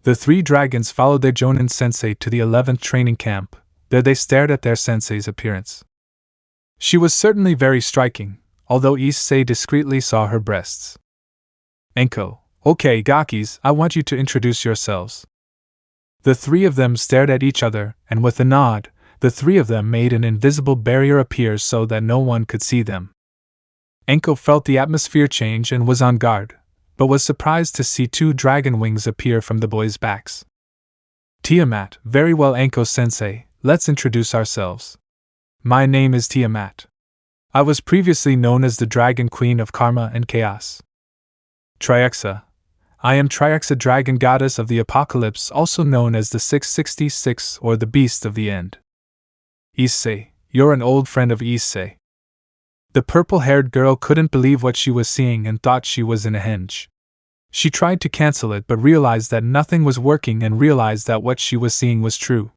Speaker 1: The 3 dragons followed their jonin sensei to the 11th training camp. There they stared at their sensei's appearance. She was certainly very striking, although Issei discreetly saw her breasts. Enko, okay Gakis, I want you to introduce yourselves. The 3 of them stared at each other, and with a nod, the 3 of them made an invisible barrier appear so that no one could see them. Enko felt the atmosphere change and was on guard, but was surprised to see 2 dragon wings appear from the boys' backs. Tiamat, very well Enko-sensei, let's introduce ourselves. My name is Tiamat. I was previously known as the Dragon Queen of Karma and Chaos. Triexa, I am Triexa, Dragon Goddess of the Apocalypse, also known as the 666 or the Beast of the End. Issei, you're an old friend of Issei. The purple-haired girl couldn't believe what she was seeing and thought she was in a henge. She tried to cancel it but realized that nothing was working and realized that what she was seeing was true.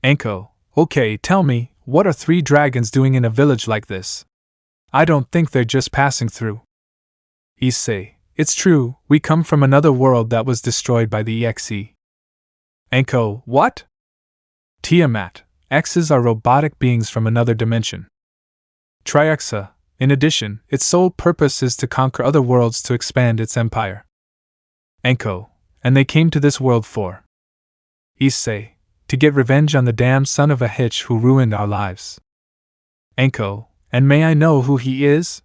Speaker 1: Enko, okay, tell me, what are 3 dragons doing in a village like this? I don't think they're just passing through. Issei, it's true, we come from another world that was destroyed by the EXE. Enko, what? Tiamat, X's are robotic beings from another dimension. Triexa, in addition, its sole purpose is to conquer other worlds to expand its empire. Enko, and they came to this world for. Issei, to get revenge on the damn son of a hitch who ruined our lives. Enko, and may I know who he is?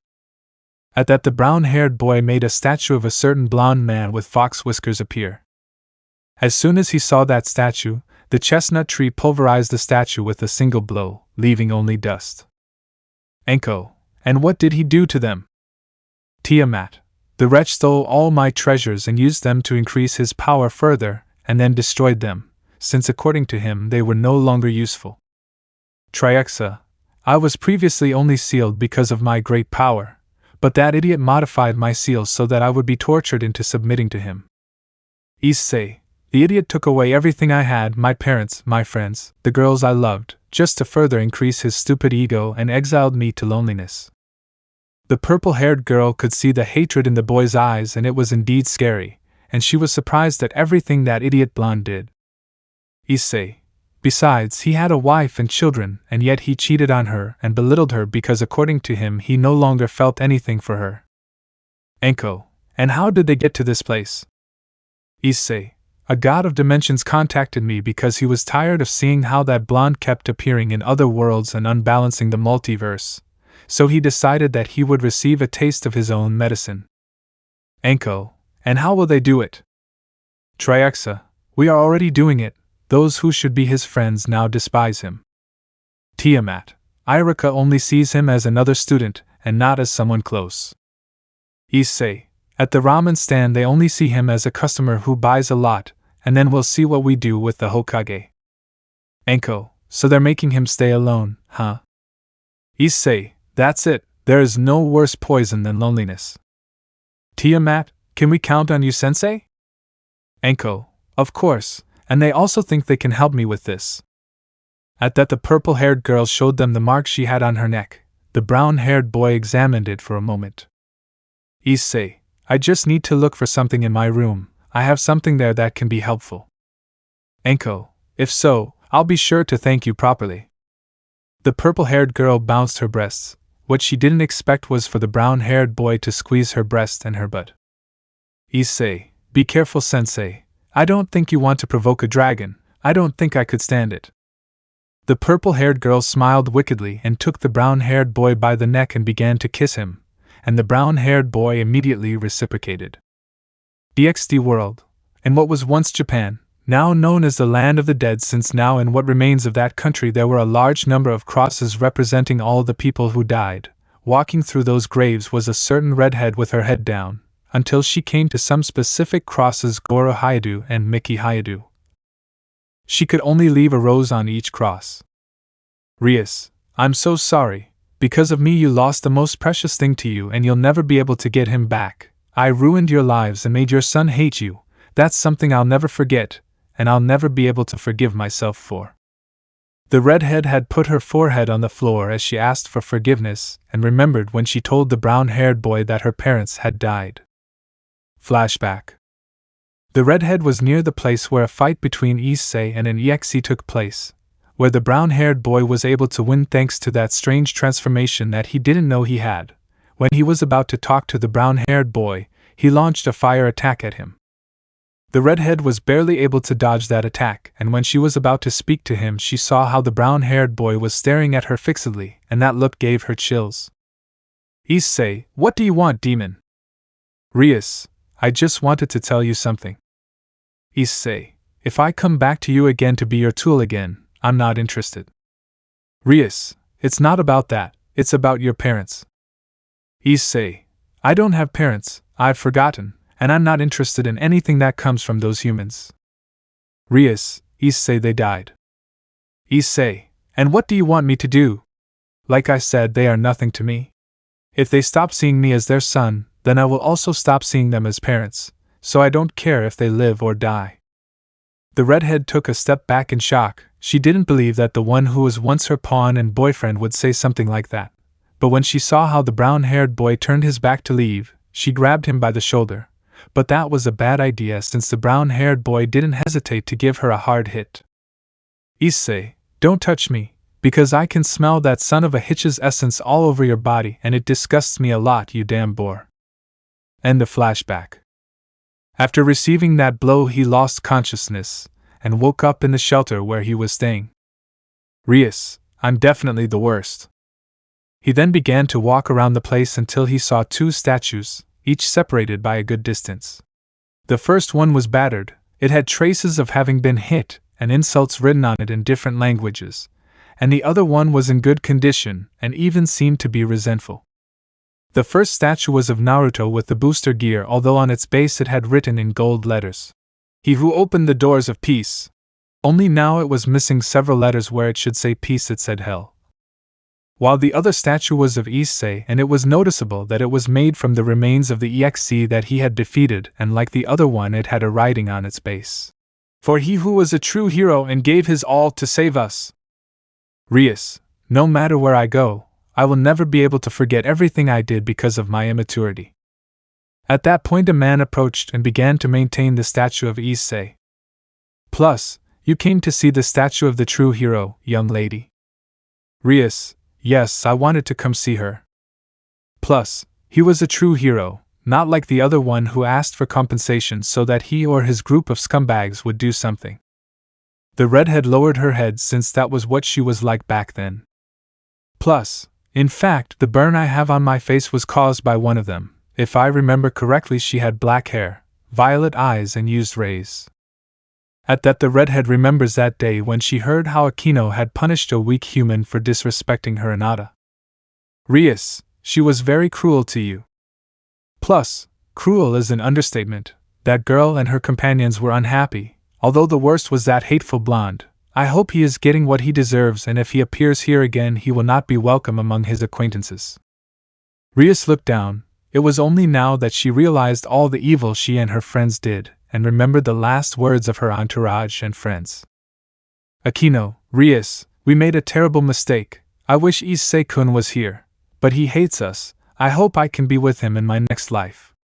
Speaker 1: At that, the brown-haired boy made a statue of a certain blond man with fox whiskers appear. As soon as he saw that statue, the chestnut tree pulverized the statue with a single blow, leaving only dust. Enko, and what did he do to them? Tiamat, the wretch stole all my treasures and used them to increase his power further, and then destroyed them, since according to him they were no longer useful. Triaxa, I was previously only sealed because of my great power, but that idiot modified my seal so that I would be tortured into submitting to him. Issei, the idiot took away everything I had, my parents, my friends, the girls I loved, just to further increase his stupid ego and exiled me to loneliness. The purple-haired girl could see the hatred in the boy's eyes, and it was indeed scary, and she was surprised at everything that idiot blonde did. Issei, besides, he had a wife and children, and yet he cheated on her and belittled her because according to him he no longer felt anything for her. Enko, and how did they get to this place? Issei, a god of dimensions contacted me because he was tired of seeing how that blonde kept appearing in other worlds and unbalancing the multiverse, so he decided that he would receive a taste of his own medicine. Enko, and how will they do it? Triaxa, we are already doing it. Those who should be his friends now despise him. Tiamat, Irika only sees him as another student, and not as someone close. Issei, at the ramen stand they only see him as a customer who buys a lot, and then we'll see what we do with the Hokage. Enko, so they're making him stay alone, huh? Issei, that's it, there is no worse poison than loneliness. Tiamat, can we count on you, sensei? Enko, of course, and they also think they can help me with this. At that, the purple-haired girl showed them the mark she had on her neck. The brown-haired boy examined it for a moment. Issei, I just need to look for something in my room. I have something there that can be helpful. Enko, if so, I'll be sure to thank you properly. The purple-haired girl bounced her breasts. What she didn't expect was for the brown-haired boy to squeeze her breast and her butt. Issei, be careful, sensei. I don't think you want to provoke a dragon. I don't think I could stand it. The purple-haired girl smiled wickedly and took the brown-haired boy by the neck and began to kiss him, and the brown-haired boy immediately reciprocated. DXD world, in what was once Japan, now known as the land of the dead, since now in what remains of that country there were a large number of crosses representing all the people who died. Walking through those graves was a certain redhead with her head down, until she came to some specific crosses, Goro Hayadu and Miki Hayadu. She could only leave a rose on each cross. Rias, I'm so sorry. Because of me you lost the most precious thing to you and you'll never be able to get him back. I ruined your lives and made your son hate you. That's something I'll never forget, and I'll never be able to forgive myself for. The redhead had put her forehead on the floor as she asked for forgiveness and remembered when she told the brown-haired boy that her parents had died. Flashback. The redhead was near the place where a fight between Issei and an EXE took place, where the brown-haired boy was able to win thanks to that strange transformation that he didn't know he had. When he was about to talk to the brown-haired boy, he launched a fire attack at him. The redhead was barely able to dodge that attack, and when she was about to speak to him she saw how the brown-haired boy was staring at her fixedly, and that look gave her chills. Issei, what do you want, demon? Rias, I just wanted to tell you something. Issei, if I come back to you again to be your tool again, I'm not interested. Rias, it's not about that, it's about your parents. Issei, I don't have parents, I've forgotten, and I'm not interested in anything that comes from those humans. Rias, Issei, they died. Issei, and what do you want me to do? Like I said, they are nothing to me. If they stop seeing me as their son, then I will also stop seeing them as parents, so I don't care if they live or die. The redhead took a step back in shock. She didn't believe that the one who was once her pawn and boyfriend would say something like that. But when she saw how the brown-haired boy turned his back to leave, she grabbed him by the shoulder. But that was a bad idea since the brown-haired boy didn't hesitate to give her a hard hit. Issei, don't touch me, because I can smell that son of a hitch's essence all over your body and it disgusts me a lot, you damn bore. End of flashback. After receiving that blow he lost consciousness, and woke up in the shelter where he was staying. Rias, I'm definitely the worst. He then began to walk around the place until he saw two statues, each separated by a good distance. The first one was battered, it had traces of having been hit and insults written on it in different languages, and the other one was in good condition and even seemed to be resentful. The first statue was of Naruto with the booster gear, although on its base it had written in gold letters, "He who opened the doors of peace." Only now it was missing several letters where it should say peace, it said hell. While the other statue was of Issei, and it was noticeable that it was made from the remains of the EXE that he had defeated, and like the other one it had a writing on its base, "For he who was a true hero and gave his all to save us." Rias, no matter where I go, I will never be able to forget everything I did because of my immaturity. At that point a man approached and began to maintain the statue of Issei. "Plus, you came to see the statue of the true hero, young lady?" Rias, "Yes, I wanted to come see her." "Plus, he was a true hero, not like the other one who asked for compensation so that he or his group of scumbags would do something." The redhead lowered her head since that was what she was like back then. "Plus, in fact, the burn I have on my face was caused by one of them. If I remember correctly, she had black hair, violet eyes, and used rays." At that, the redhead remembers that day when she heard how Akino had punished a weak human for disrespecting her Inada. "Rias, she was very cruel to you." "Plus, cruel is an understatement. That girl and her companions were unhappy, although the worst was that hateful blonde. I hope he is getting what he deserves, and if he appears here again he will not be welcome among his acquaintances." Rias looked down. It was only now that she realized all the evil she and her friends did, and remembered the last words of her entourage and friends. "Akino, Rias, we made a terrible mistake. I wish Issei-kun was here, but he hates us. I hope I can be with him in my next life."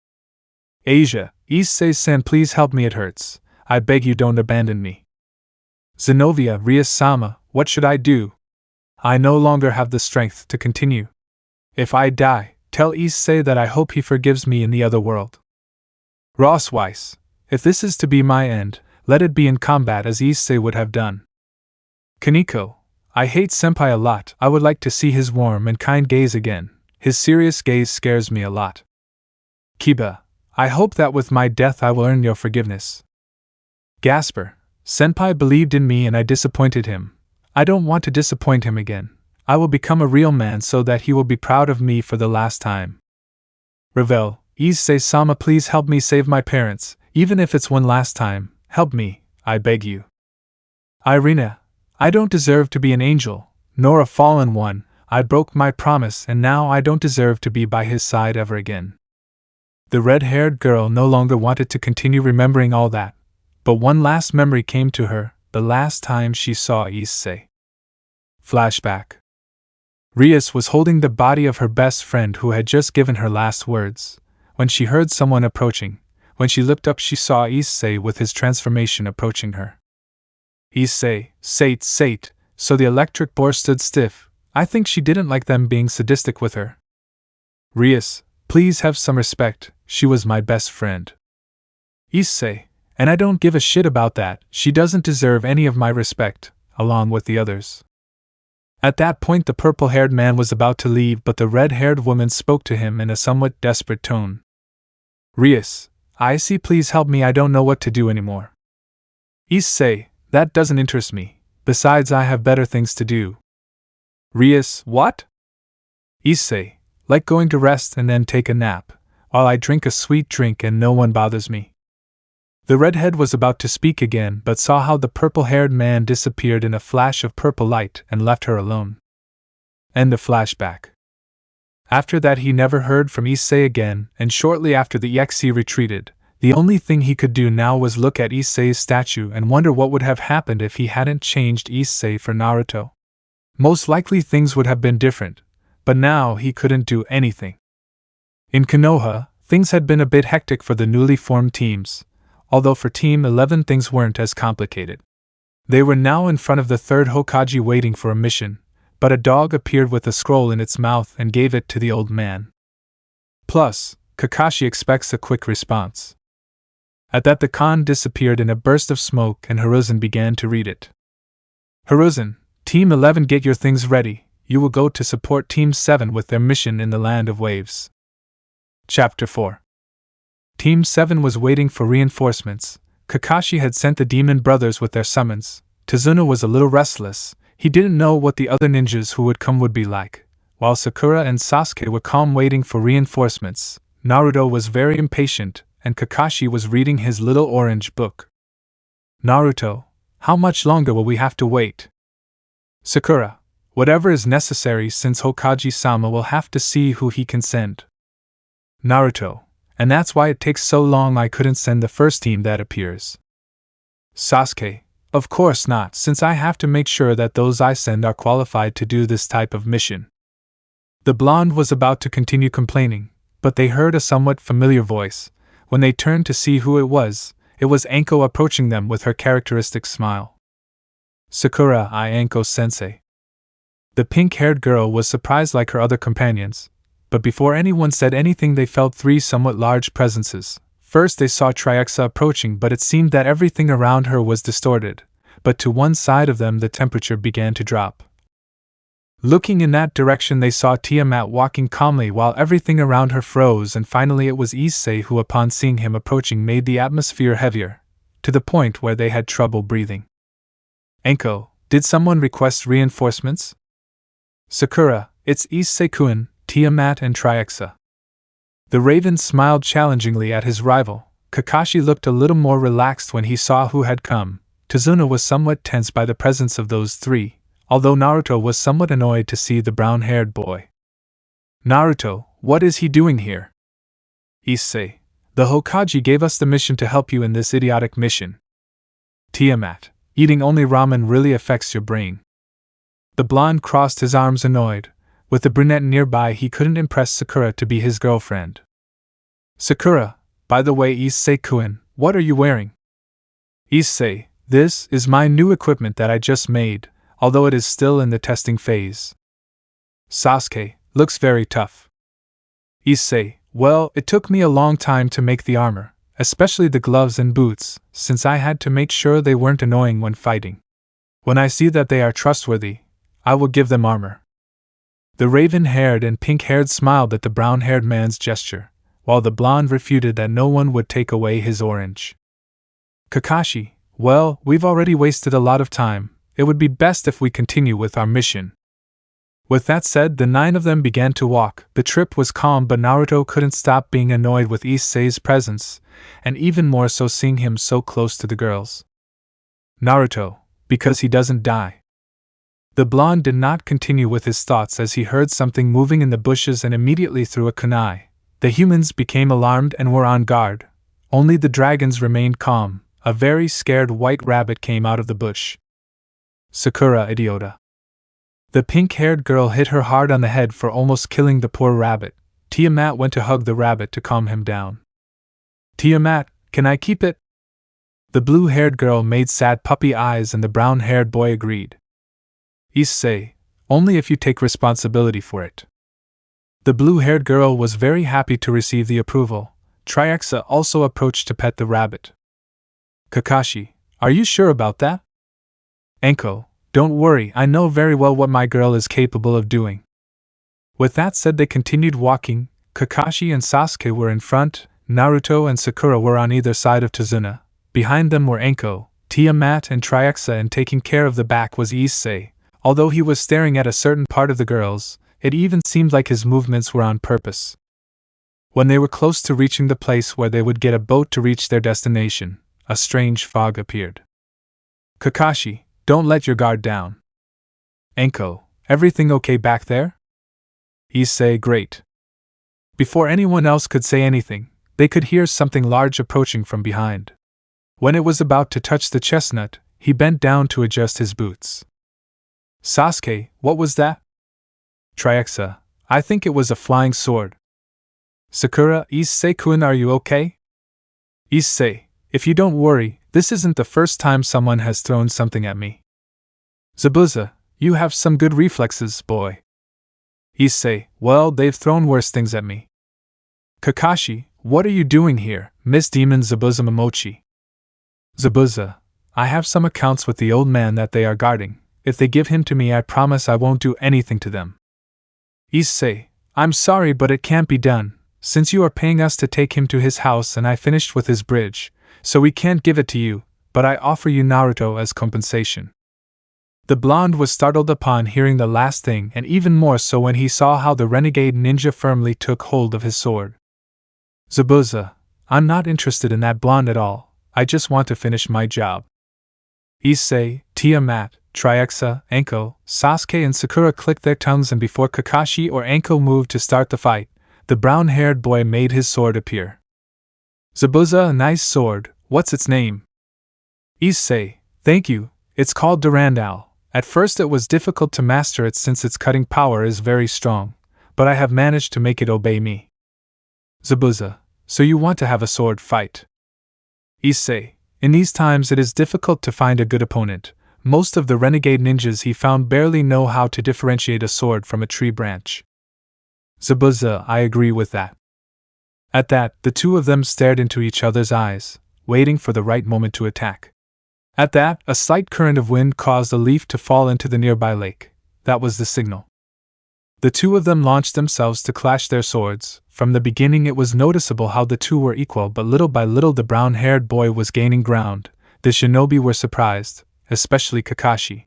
Speaker 1: "Asia, Issei-san, please help me, it hurts. I beg you, don't abandon me." "Zenobia, Rias-sama, what should I do? I no longer have the strength to continue. If I die, tell Issei that I hope he forgives me in the other world." "Rossweiss, if this is to be my end, let it be in combat as Issei would have done." "Kaneko, I hate Senpai a lot. I would like to see his warm and kind gaze again. His serious gaze scares me a lot." "Kiba, I hope that with my death I will earn your forgiveness." "Gasper, Senpai believed in me and I disappointed him. I don't want to disappoint him again. I will become a real man so that he will be proud of me for the last time." "Ravel, Issei-sama, please help me save my parents, even if it's one last time. Help me, I beg you." "Irina, I don't deserve to be an angel, nor a fallen one. I broke my promise and now I don't deserve to be by his side ever again." The red-haired girl no longer wanted to continue remembering all that, but one last memory came to her, the last time she saw Issei. Flashback. Rias was holding the body of her best friend who had just given her last words, when she heard someone approaching. When she looked up she saw Issei with his transformation approaching her. "Issei, Sate, so the electric boar stood stiff. I think she didn't like them being sadistic with her." "Rias, please have some respect, she was my best friend." "Issei, and I don't give a shit about that, she doesn't deserve any of my respect, along with the others." At that point the purple-haired man was about to leave, but the red-haired woman spoke to him in a somewhat desperate tone. "Rias, Issei, please help me, I don't know what to do anymore." "Issei, that doesn't interest me, besides I have better things to do." "Rias, what?" "Issei, like going to rest and then take a nap, while I drink a sweet drink and no one bothers me." The redhead was about to speak again but saw how the purple-haired man disappeared in a flash of purple light and left her alone. End of flashback. After that he never heard from Issei again, and shortly after the EXE retreated, the only thing he could do now was look at Issei's statue and wonder what would have happened if he hadn't changed Issei for Naruto. Most likely things would have been different, but now he couldn't do anything. In Konoha, things had been a bit hectic for the newly formed teams, although for Team 11 things weren't as complicated. They were now in front of the third Hokage waiting for a mission, but a dog appeared with a scroll in its mouth and gave it to the old man. Plus, Kakashi expects a quick response. At that the Khan disappeared in a burst of smoke and Hiruzen began to read it. "Hiruzen, Team 11, get your things ready, you will go to support Team 7 with their mission in the Land of Waves. Chapter 4. Team 7 was waiting for reinforcements. Kakashi had sent the demon brothers with their summons. Tazuna was a little restless. He didn't know what the other ninjas who would come would be like. While Sakura and Sasuke were calm waiting for reinforcements, Naruto was very impatient, and Kakashi was reading his little orange book. Naruto, how much longer will we have to wait? Sakura, whatever is necessary since Hokage-sama will have to see who he can send. Naruto, and that's why it takes so long. I couldn't send the first team that appears. Sasuke, of course not, since I have to make sure that those I send are qualified to do this type of mission. The blonde was about to continue complaining, but they heard a somewhat familiar voice. When they turned to see who it was Anko approaching them with her characteristic smile. Sakura, I Anko-sensei. The pink-haired girl was surprised like her other companions, but before anyone said anything they felt three somewhat large presences. First they saw Triexa approaching, but it seemed that everything around her was distorted, but to one side of them the temperature began to drop. Looking in that direction they saw Tiamat walking calmly while everything around her froze, and finally it was Issei who upon seeing him approaching made the atmosphere heavier, to the point where they had trouble breathing. Anko, did someone request reinforcements? Sakura, it's Issei-kun, Tiamat and Triexa. The Raven smiled challengingly at his rival. Kakashi looked a little more relaxed when he saw who had come. Tazuna was somewhat tense by the presence of those three, although Naruto was somewhat annoyed to see the brown-haired boy. Naruto, what is he doing here? Issei, the Hokage gave us the mission to help you in this idiotic mission. Tiamat, eating only ramen really affects your brain. The blonde crossed his arms annoyed. With the brunette nearby he couldn't impress Sakura to be his girlfriend. Sakura, by the way Issei-kun, what are you wearing? Issei, this is my new equipment that I just made, although it is still in the testing phase. Sasuke, looks very tough. Issei, well, it took me a long time to make the armor, especially the gloves and boots, since I had to make sure they weren't annoying when fighting. When I see that they are trustworthy, I will give them armor. The raven-haired and pink-haired smiled at the brown-haired man's gesture, while the blonde refuted that no one would take away his orange. Kakashi, well, we've already wasted a lot of time. It would be best if we continue with our mission. With that said, the 9 of them began to walk. The trip was calm, but Naruto couldn't stop being annoyed with Issei's presence, and even more so seeing him so close to the girls. Naruto, because he doesn't die. The blonde did not continue with his thoughts as he heard something moving in the bushes and immediately threw a kunai. The humans became alarmed and were on guard. Only the dragons remained calm. A very scared white rabbit came out of the bush. Sakura, idiota. The pink-haired girl hit her hard on the head for almost killing the poor rabbit. Tiamat went to hug the rabbit to calm him down. Tiamat, can I keep it? The blue-haired girl made sad puppy eyes and the brown-haired boy agreed. Issei, only if you take responsibility for it. The blue-haired girl was very happy to receive the approval. Triexa also approached to pet the rabbit. Kakashi, are you sure about that? Anko, don't worry, I know very well what my girl is capable of doing. With that said, they continued walking. Kakashi and Sasuke were in front, Naruto and Sakura were on either side of Tazuna. Behind them were Anko, Tiamat and Triexa, and taking care of the back was Issei. Although he was staring at a certain part of the girls, it even seemed like his movements were on purpose. When they were close to reaching the place where they would get a boat to reach their destination, a strange fog appeared. Kakashi, don't let your guard down. Anko, everything okay back there? Issei, great. Before anyone else could say anything, they could hear something large approaching from behind. When it was about to touch the chestnut, he bent down to adjust his boots. Sasuke, what was that? Triexa, I think it was a flying sword. Sakura, Issei-kun, are you okay? Issei, if you don't worry, this isn't the first time someone has thrown something at me. Zabuza, you have some good reflexes, boy. Issei, well, they've thrown worse things at me. Kakashi, what are you doing here, Miss Demon Zabuza Momochi? Zabuza, I have some accounts with the old man that they are guarding. If they give him to me, I promise I won't do anything to them. Issei, I'm sorry, but it can't be done, since you are paying us to take him to his house and I finished with his bridge, so we can't give it to you, but I offer you Naruto as compensation. The blonde was startled upon hearing the last thing, and even more so when he saw how the renegade ninja firmly took hold of his sword. Zabuza, I'm not interested in that blonde at all, I just want to finish my job. Issei, Tiamat, Triaxa, Anko, Sasuke and Sakura clicked their tongues, and before Kakashi or Anko moved to start the fight, the brown-haired boy made his sword appear. Zabuza, a nice sword, what's its name? Issei, thank you, it's called Durandal. At first it was difficult to master it since its cutting power is very strong, but I have managed to make it obey me. Zabuza, so you want to have a sword fight? Issei, in these times it is difficult to find a good opponent. Most of the renegade ninjas he found barely know how to differentiate a sword from a tree branch. Zabuza, I agree with that. At that, the two of them stared into each other's eyes, waiting for the right moment to attack. At that, a slight current of wind caused a leaf to fall into the nearby lake. That was the signal. The two of them launched themselves to clash their swords. From the beginning it was noticeable how the two were equal, but little by little the brown-haired boy was gaining ground. The shinobi were surprised, especially Kakashi.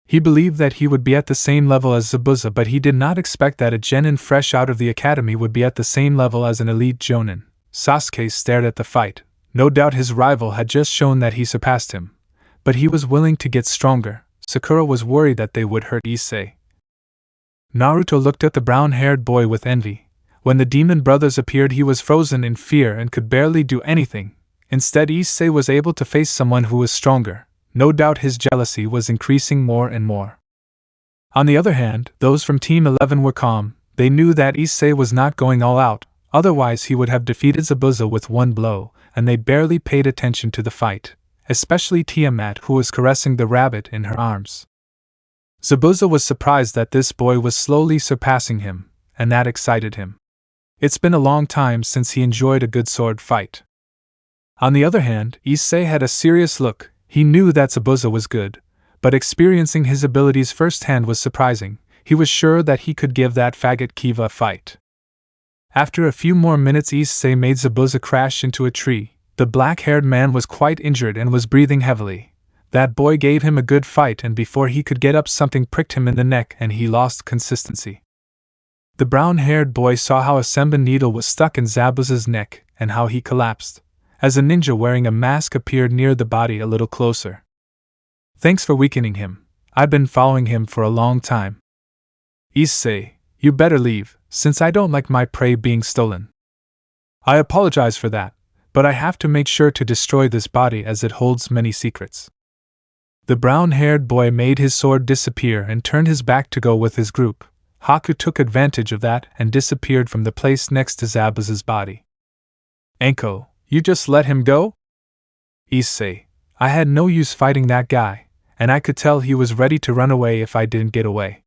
Speaker 1: He believed that he would be at the same level as Zabuza, but he did not expect that a genin fresh out of the academy would be at the same level as an elite jonin. Sasuke stared at the fight. No doubt his rival had just shown that he surpassed him, but he was willing to get stronger. Sakura was worried that they would hurt Issei. Naruto looked at the brown-haired boy with envy. When the demon brothers appeared, he was frozen in fear and could barely do anything. Instead, Issei was able to face someone who was stronger. No doubt his jealousy was increasing more and more. On the other hand, those from Team 11 were calm. They knew that Issei was not going all out, otherwise he would have defeated Zabuza with one blow, and they barely paid attention to the fight, especially Tiamat, who was caressing the rabbit in her arms. Zabuza was surprised that this boy was slowly surpassing him, and that excited him. It's been a long time since he enjoyed a good sword fight. On the other hand, Issei had a serious look. He knew that Zabuza was good, but experiencing his abilities firsthand was surprising. He was sure that he could give that faggot Kiva a fight. After a few more minutes, Issei made Zabuza crash into a tree. The black-haired man was quite injured and was breathing heavily. That boy gave him a good fight, and before he could get up, something pricked him in the neck and he lost consistency. The brown-haired boy saw how a senbon needle was stuck in Zabuza's neck and how he collapsed, as a ninja wearing a mask appeared near the body a little closer. Thanks for weakening him. I've been following him for a long time. Issei, you better leave, since I don't like my prey being stolen. I apologize for that, but I have to make sure to destroy this body as it holds many secrets. The brown-haired boy made his sword disappear and turned his back to go with his group. Haku took advantage of that and disappeared from the place next to Zabuza's body. Anko, you just let him go? Issei, I had no use fighting that guy, and I could tell he was ready to run away if I didn't get away.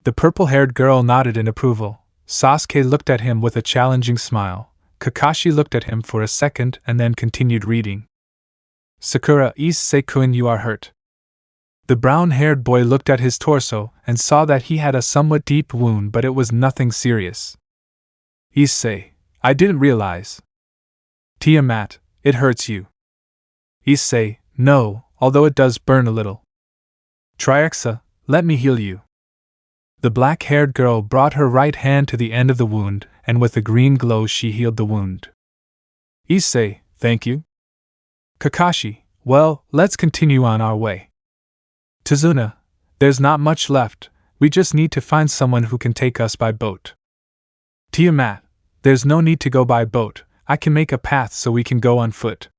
Speaker 1: The purple-haired girl nodded in approval. Sasuke looked at him with a challenging smile. Kakashi looked at him for a second and then continued reading. Sakura, Issei-kun, you are hurt. The brown-haired boy looked at his torso and saw that he had a somewhat deep wound, but it was nothing serious. Issei, I didn't realize. Tiamat, it hurts you. Issei, no, although it does burn a little. Triaxa, let me heal you. The black-haired girl brought her right hand to the end of the wound, and with a green glow she healed the wound. Issei, thank you. Kakashi, well, let's continue on our way. Tazuna, there's not much left, we just need to find someone who can take us by boat. Tiamat, there's no need to go by boat, I can make a path so we can go on foot.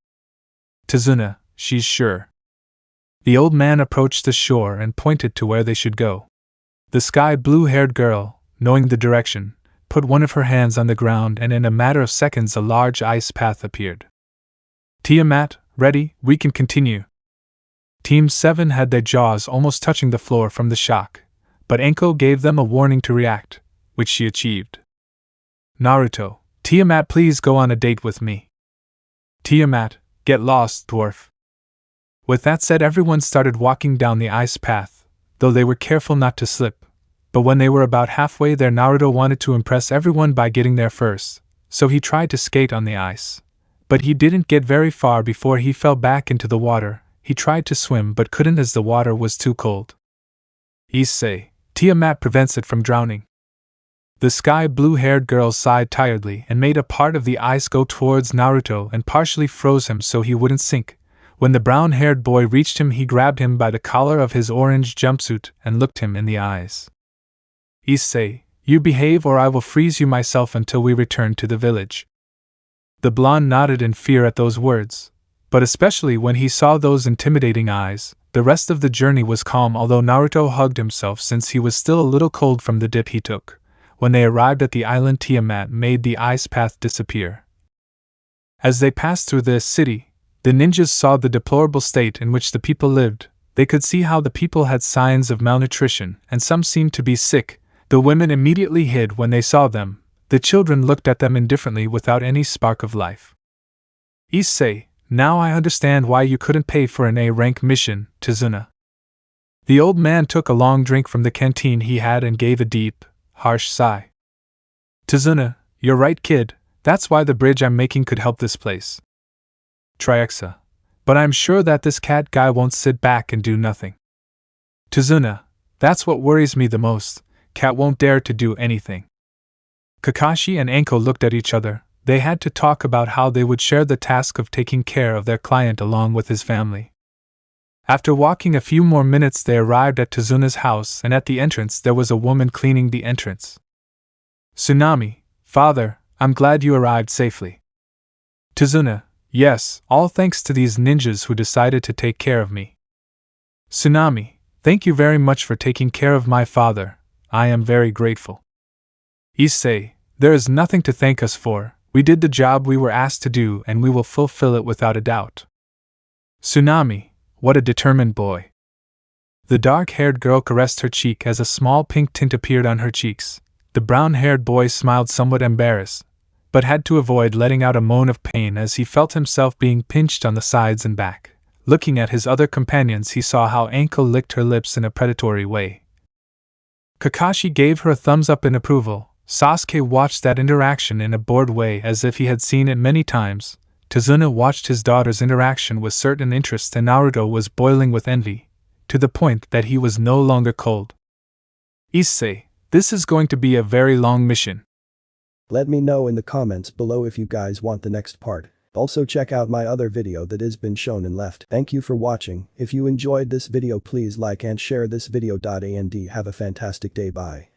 Speaker 1: Tazuna, she's sure. The old man approached the shore and pointed to where they should go. The sky-blue-haired girl, knowing the direction, put one of her hands on the ground, and in a matter of seconds a large ice path appeared. Tiamat, ready, we can continue. Team 7 had their jaws almost touching the floor from the shock, but Anko gave them a warning to react, which she achieved. Naruto, Tiamat, please go on a date with me. Tiamat, get lost, dwarf. With that said, everyone started walking down the ice path, though they were careful not to slip. But when they were about halfway there, Naruto wanted to impress everyone by getting there first, so he tried to skate on the ice. But he didn't get very far before he fell back into the water. He tried to swim but couldn't as the water was too cold. Issei, Tiamat prevents it from drowning. The sky blue-haired girl sighed tiredly and made a part of the ice go towards Naruto and partially froze him so he wouldn't sink. When the brown-haired boy reached him, he grabbed him by the collar of his orange jumpsuit and looked him in the eyes. Issei, you behave or I will freeze you myself until we return to the village. The blonde nodded in fear at those words, but especially when he saw those intimidating eyes. The rest of the journey was calm, although Naruto hugged himself since he was still a little cold from the dip he took. When they arrived at the island, Tiamat made the ice path disappear. As they passed through the city, the ninjas saw the deplorable state in which the people lived. They could see how the people had signs of malnutrition, and some seemed to be sick. The women immediately hid when they saw them. The children looked at them indifferently without any spark of life. Issei, now I understand why you couldn't pay for an A-rank mission, Tizuna. The old man took a long drink from the canteen he had and gave a deep, harsh sigh. Tizuna, you're right, kid, that's why the bridge I'm making could help this place. Triexa, but I'm sure that this cat guy won't sit back and do nothing. Tizuna, that's what worries me the most, cat won't dare to do anything. Kakashi and Anko looked at each other. They had to talk about how they would share the task of taking care of their client along with his family. After walking a few more minutes, they arrived at Tizuna's house, and at the entrance there was a woman cleaning the entrance. Tsunami, father, I'm glad you arrived safely. Tizuna, yes, all thanks to these ninjas who decided to take care of me. Tsunami, thank you very much for taking care of my father, I am very grateful. Issei, there is nothing to thank us for, we did the job we were asked to do and we will fulfill it without a doubt. Tsunami, what a determined boy. The dark-haired girl caressed her cheek as a small pink tint appeared on her cheeks. The brown-haired boy smiled somewhat embarrassed, but had to avoid letting out a moan of pain as he felt himself being pinched on the sides and back. Looking at his other companions, he saw how Anko licked her lips in a predatory way. Kakashi gave her a thumbs up in approval. Sasuke watched that interaction in a bored way as if he had seen it many times. Tizuna watched his daughter's interaction with certain interest, and Naruto was boiling with envy, to the point that he was no longer cold. Issei, this is going to be a very long mission.
Speaker 2: Let me know in the comments below if you guys want the next part. Also check out my other video that has been shown and left. Thank you for watching. If you enjoyed this video, please like and share this video. And have a fantastic day. Bye.